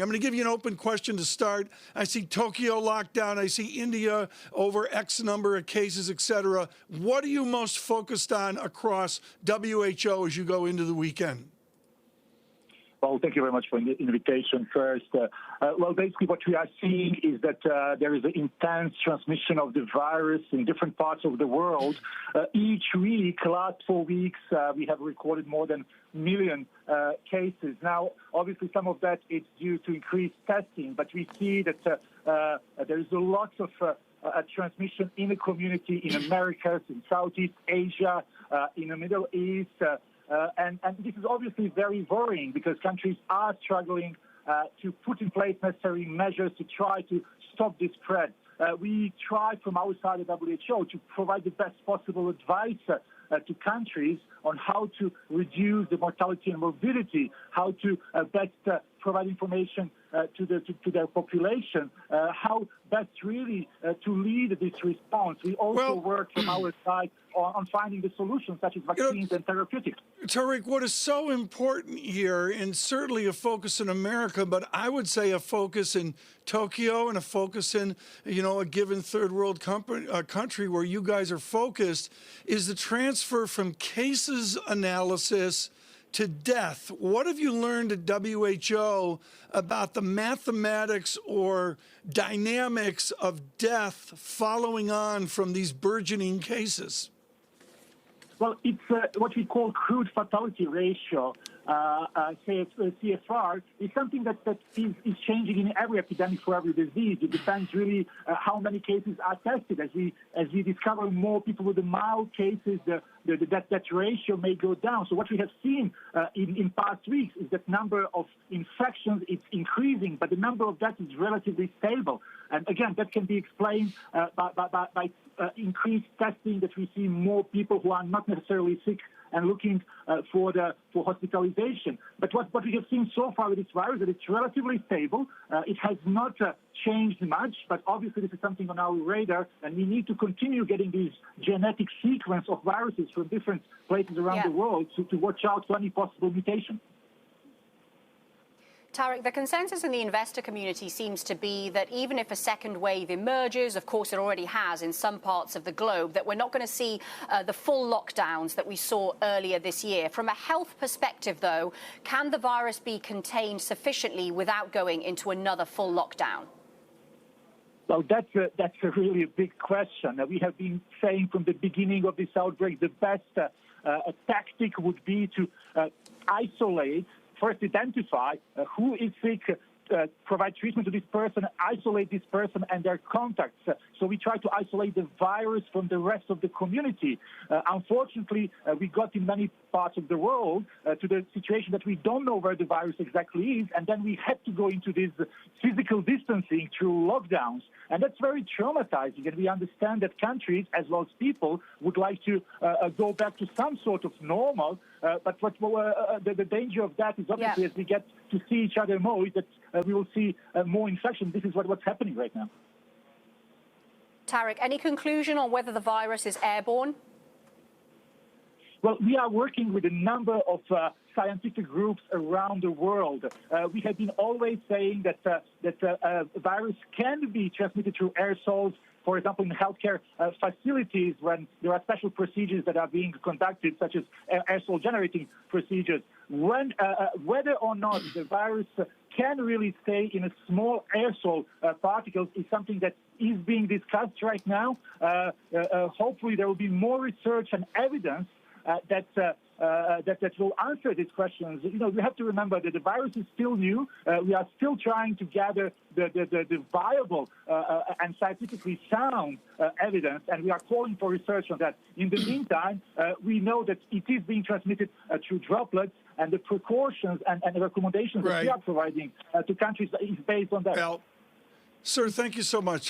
I'm going to give you an open question to start. I see Tokyo locked down. I see India over X number of cases, et cetera. What are you most focused on across WHO as you go into the weekend? Well, thank you very much for the invitation first. Well, basically what we are seeing is that there is an intense transmission of the virus in different parts of the world. Each week, last 4 weeks, we have recorded more than 1 million cases. Now, obviously, some of that is due to increased testing, but we see that there is a lot of transmission in the community in Americas, in Southeast Asia, in the Middle East. And this is obviously very worrying because countries are struggling to put in place necessary measures to try to stop this spread. We try from our side of WHO to provide the best possible advice to countries on how to reduce the mortality and morbidity, how to best provide information to their population, how best really to lead this response. We also work from our side on finding the solutions such as vaccines and therapeutics. Tarik, what is so important here, and certainly a focus in America, but I would say a focus in Tokyo and a focus in, a given third world country where you guys are focused, is the transfer from cases analysis to death. What have you learned at WHO about the mathematics or dynamics of death following on from these burgeoning cases? Well, it's what we call crude fatality ratio, CFR, is something that is changing in every epidemic for every disease. It depends really how many cases are tested. As we discover more people with the mild cases, that ratio may go down. So what we have seen in past weeks is that number of infections is increasing, but the number of deaths is relatively stable. And again, that can be explained by increased testing, that we see more people who are not necessarily sick and looking for hospitalization. But what we have seen so far with this virus, that it's relatively stable. It has not changed much, but obviously this is something on our radar, and we need to continue getting these genetic sequence of viruses from different places around the world to watch out for any possible mutation. Tarik, the consensus in the investor community seems to be that even if a second wave emerges, of course it already has in some parts of the globe, that we're not going to see the full lockdowns that we saw earlier this year. From a health perspective, though, can the virus be contained sufficiently without going into another full lockdown? Well, that's a really big question. We have been saying from the beginning of this outbreak, the best tactic would be to isolate, first identify who is sick, provide treatment to this person, isolate this person and their contacts. So we try to isolate the virus from the rest of the community. Unfortunately, we got in many parts of the world to the situation that we don't know where the virus exactly is, and then we had to go into this physical distancing through lockdowns. And that's very traumatizing, and we understand that countries, as well as people, would like to go back to some sort of normal. But the danger of that is obviously as we get to see each other more, is that we will see more infection. This is what's happening right now. Tarik, any conclusion on whether the virus is airborne? Well, we are working with a number of scientific groups around the world. We have been always saying that virus can be transmitted through aerosols. For example, in healthcare facilities, when there are special procedures that are being conducted, such as aerosol generating procedures, whether or not the virus can really stay in a small aerosol particles is something that is being discussed right now. Hopefully, there will be more research and evidence that will answer these questions. We have to remember that the virus is still new. We are still trying to gather the viable and scientifically sound evidence, and we are calling for research on that. In the meantime, we know that it is being transmitted through droplets, and the precautions and the recommendations that we are providing to countries is based on that. Well, sir, thank you so much.